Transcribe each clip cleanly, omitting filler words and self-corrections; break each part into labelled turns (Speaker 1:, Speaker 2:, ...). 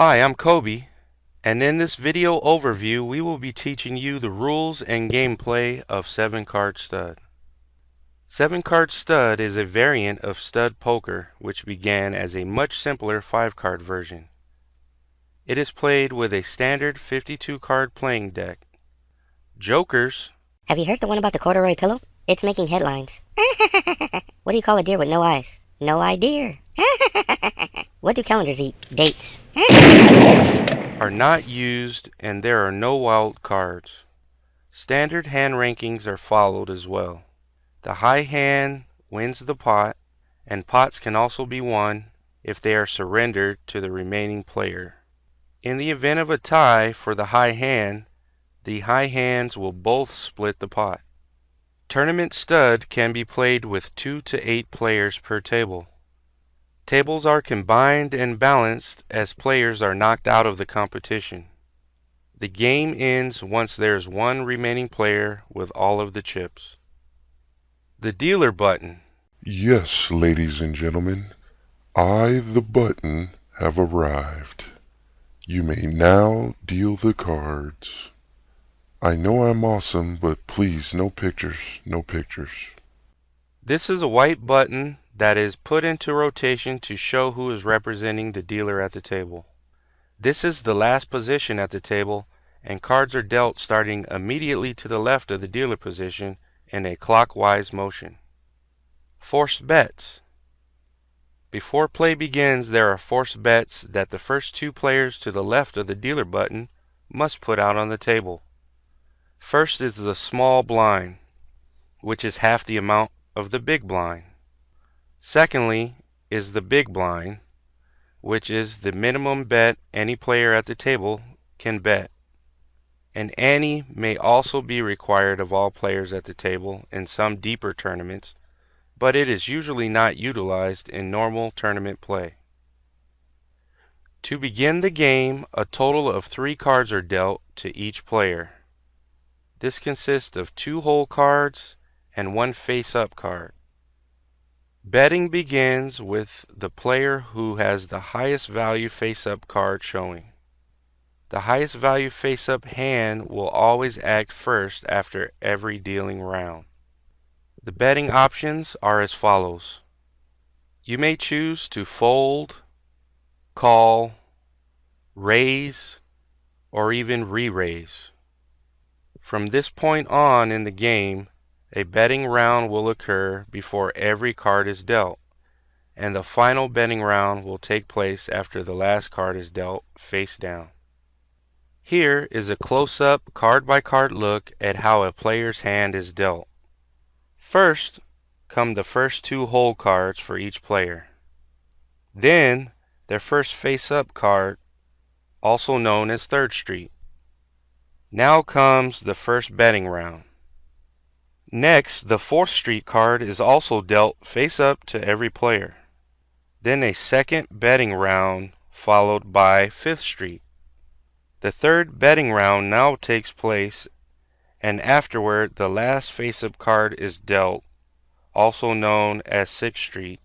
Speaker 1: Hi, I'm Kobe, and in this video overview we will be teaching you the rules and gameplay of 7-card stud. 7-card stud is a variant of stud poker which began as a much simpler 5-card version. It is played with a standard 52-card playing deck. Jokers.
Speaker 2: Have you heard the one about the corduroy pillow? It's making headlines. What do you call a deer with no eyes? No idea. What do calendars eat? Dates.
Speaker 1: Are not used, and there are no wild cards. Standard hand rankings are followed as well. The high hand wins the pot, and pots can also be won if they are surrendered to the remaining player. In the event of a tie for the high hand, the high hands will both split the pot. Tournament stud can be played with 2 to 8 players per table. Tables are combined and balanced as players are knocked out of the competition. The game ends once there is one remaining player with all of the chips. The dealer button.
Speaker 3: Yes, ladies and gentlemen, I, the button, have arrived. You may now deal the cards. I know I'm awesome, but please, no pictures, no pictures.
Speaker 1: This is a white button that is put into rotation to show who is representing the dealer at the table. This is the last position at the table, and cards are dealt starting immediately to the left of the dealer position in a clockwise motion. Forced bets. Before play begins, there are forced bets that the first 2 players to the left of the dealer button must put out on the table. First is the small blind, which is half the amount of the big blind. Secondly is the big blind, which is the minimum bet any player at the table can bet. An ante may also be required of all players at the table in some deeper tournaments, but it is usually not utilized in normal tournament play. To begin the game, a total of 3 cards are dealt to each player. This consists of 2 hole cards and 1 face-up card. Betting begins with the player who has the highest value face-up card showing. The highest value face-up hand will always act first after every dealing round. The betting options are as follows. You may choose to fold, call, raise, or even re-raise. From this point on in the game, a betting round will occur before every card is dealt, and the final betting round will take place after the last card is dealt face down. Here is a close-up card-by-card look at how a player's hand is dealt. First come the first 2 hole cards for each player. Then their first face-up card, also known as Third Street. Now comes the first betting round. Next, the 4th Street card is also dealt face up to every player. Then a second betting round followed by 5th Street. The third betting round now takes place, and afterward the last face-up card is dealt, also known as 6th Street,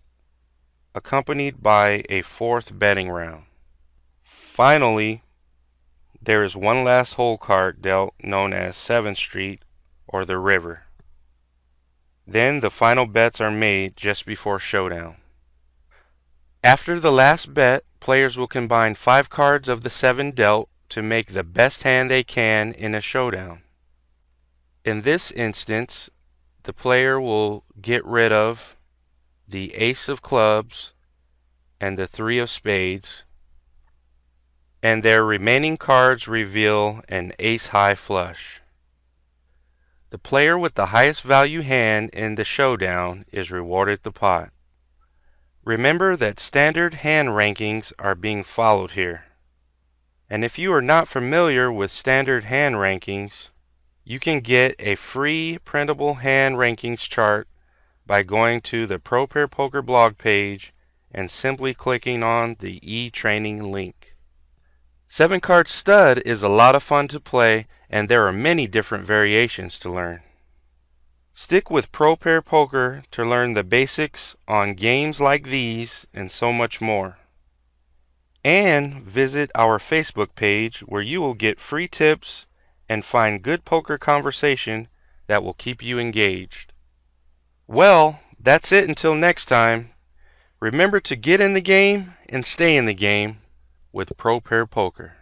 Speaker 1: accompanied by a 4th betting round. Finally, there is one last hole card dealt known as 7th Street or the River. Then the final bets are made just before showdown. After the last bet, players will combine 5 cards of the 7 dealt to make the best hand they can in a showdown. In this instance, the player will get rid of the Ace of Clubs and the 3 of Spades, and their remaining cards reveal an Ace High Flush. The player with the highest value hand in the showdown is rewarded the pot. Remember that standard hand rankings are being followed here. And if you are not familiar with standard hand rankings, you can get a free printable hand rankings chart by going to the Pro Pair Poker blog page and simply clicking on the e-training link. 7-card stud is a lot of fun to play, and there are many different variations to learn. Stick with Pro Pair Poker to learn the basics on games like these and so much more. And visit our Facebook page where you will get free tips and find good poker conversation that will keep you engaged. Well, that's it until next time. Remember to get in the game and stay in the game with Pro Pair Poker.